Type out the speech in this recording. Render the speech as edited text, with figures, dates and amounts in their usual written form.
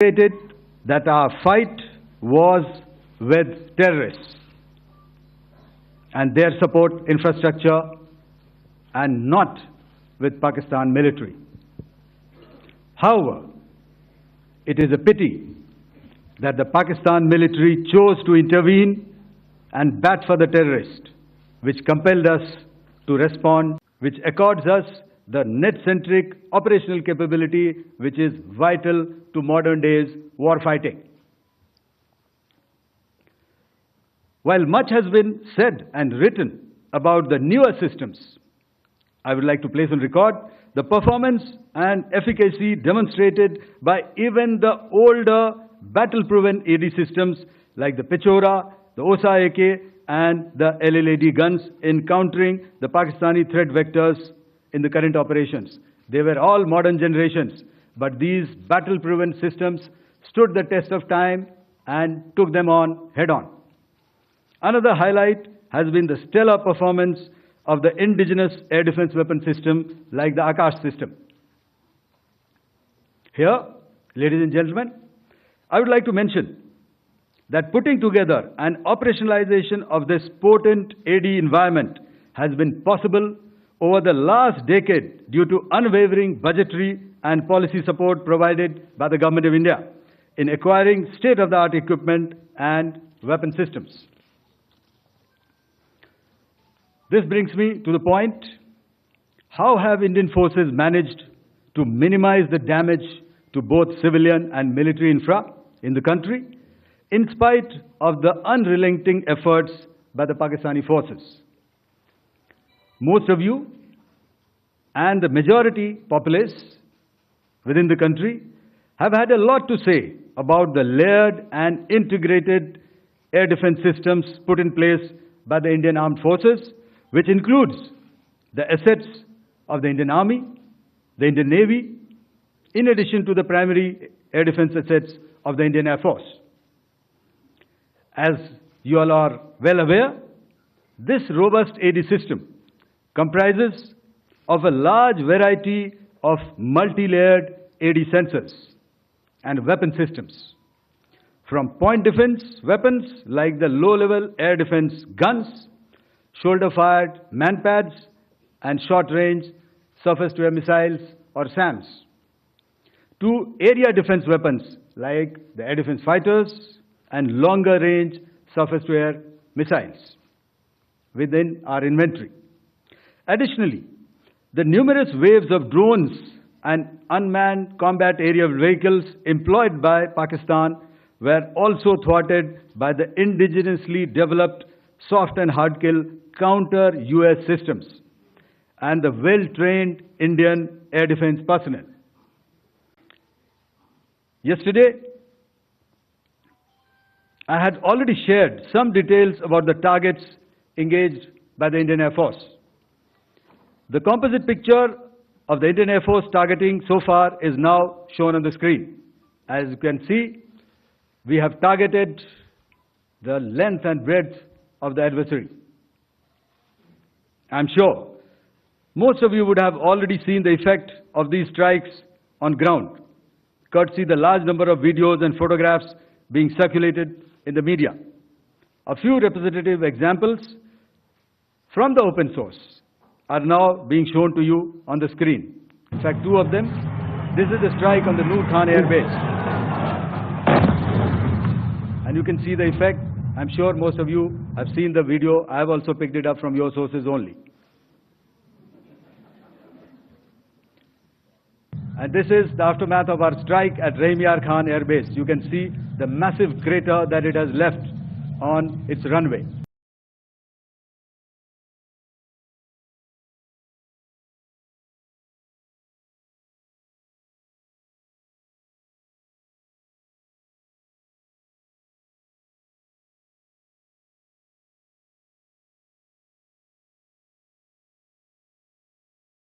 stated that our fight was with terrorists and their support infrastructure and not with Pakistan military. However, it is a pity that the Pakistan military chose to intervene and bat for the terrorist, which compelled us to respond, which accords us the net-centric operational capability which is vital to modern days war fighting. While much has been said and written about the newer systems, I would like to place on record the performance and efficacy demonstrated by even the older battle-proven AD systems like the Pechora, the Osa AK and the LLAD guns in countering the Pakistani threat vectors in the current operations. They were all modern generations, but these battle-proven systems stood the test of time and took them on head-on. Another highlight has been the stellar performance of the indigenous air defense weapon system like the Akash system. Here, ladies and gentlemen, I would like to mention that putting together and operationalization of this potent AD environment has been possible over the last decade due to unwavering budgetary and policy support provided by the Government of India in acquiring state-of-the-art equipment and weapon systems. This brings me to the point, how have Indian forces managed to minimize the damage to both civilian and military infra in the country, in spite of the unrelenting efforts by the Pakistani forces? Most of you and the majority populace within the country have had a lot to say about the layered and integrated air defense systems put in place by the Indian Armed Forces, which includes the assets of the Indian Army, the Indian Navy, in addition to the primary air defense assets of the Indian Air Force. As you all are well aware, this robust AD system comprises of a large variety of multi-layered AD sensors and weapon systems, from point defense weapons like the low-level air defense guns, shoulder-fired man-pads, and short-range surface-to-air missiles or SAMs, to area defense weapons like the air defense fighters and longer-range surface-to-air missiles within our inventory. Additionally, the numerous waves of drones and unmanned combat aerial vehicles employed by Pakistan were also thwarted by the indigenously developed soft and hard kill counter-US systems and the well-trained Indian air defense personnel. Yesterday, I had already shared some details about the targets engaged by the Indian Air Force. The composite picture of the Indian Air Force targeting so far is now shown on the screen. As you can see, we have targeted the length and breadth of the adversary. I'm sure most of you would have already seen the effect of these strikes on ground, courtesy the large number of videos and photographs being circulated in the media. A few representative examples from the open source are now being shown to you on the screen. In fact, two of them. This is the strike on the Noor Khan Air Base. And you can see the effect. I'm sure most of you have seen the video. I have also picked it up from your sources only. And this is the aftermath of our strike at Rahim Yar Khan Air Base. You can see the massive crater that it has left on its runway.